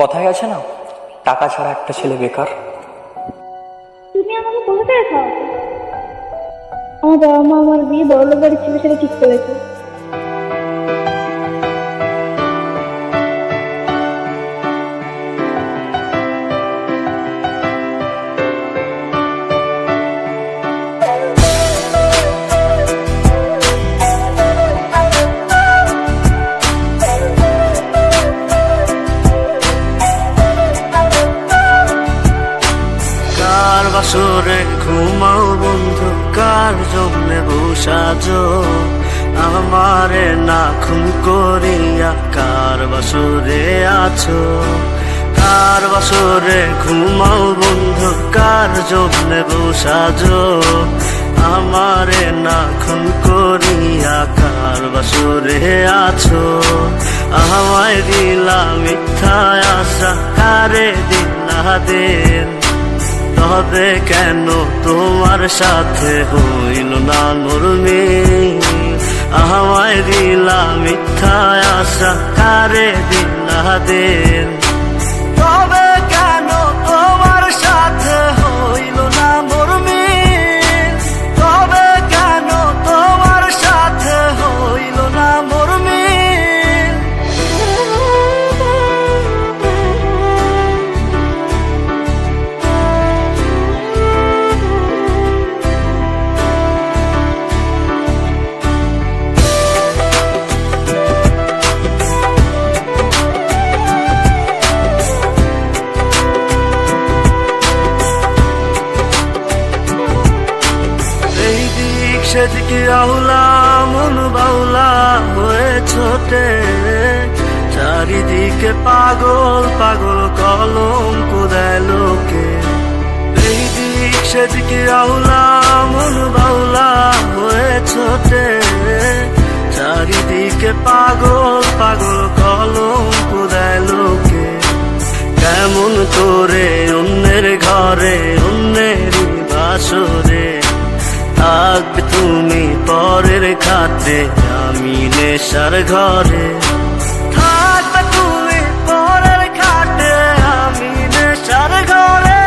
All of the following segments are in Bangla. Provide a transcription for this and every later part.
কথায় আছে না, টাকা ছাড়া একটা ছেলে বেকার। তুমি আমাকে কোথা থেকে খাওয়াতে? আমার বাবা মা আমার বিয়ে বড়লোক বাড়ির ছেলের সাথে ঠিক করেছে। বাসরে ঘুমাও বন্ধু, কার জন্যে বসাজো আমারে না খুন করিয়া? কার বাসরে আছো? কার বাসরে ঘুমাও বন্ধু, কার জন্যে বসাজো আমারে না খুন করিয়া? কার বাসরে আছো? আমায় দিলা মিথ্যা আশা, কারে দিলা দিন? তবে কেন তোমার সাথে হইল না নরমে? আমায় দিলা মিথ্যা আশা, কারে দিলা দিন? তবে কেন তোমার সাথে হইল না নরমে? তবে কেন তোমার সাথে হইল না নরমে? সেদিকে আউলা মন বাউলা হয়ে ছোটে, চারিদিকে পাগল পাগল কলঙ্ক দেয় লোকে। এই দিক সেদিকে আউলা মন বাউলা হয়ে ছোটে, চারিদিকে পাগল পাগল কলঙ্ক দেয় লোকে। কেমন করে অন্যের ঘরে অন্যেরই বাসরে থাকবে তুমি পরের খাতে? আমি নেশার ঘরে থাকবে তুমি পরের খাতে, আমি নেশার ঘরে।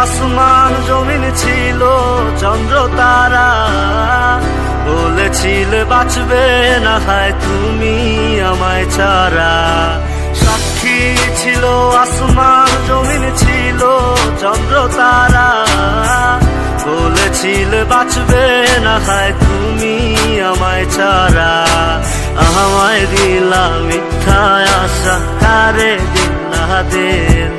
আসমান জমিন ছিল চন্দ্র তারা, বলেছিলে বাঁচবে না হয় তুমি আমায় ছাড়া। সাক্ষী ছিল আসমান জমিন ছিল চন্দ্র তারা, বলেছিলে বাঁচবে না হয় তুমি আমায় ছাড়া। আমায় দিলা মিথ্যা আশা, কারে দিলা দিন?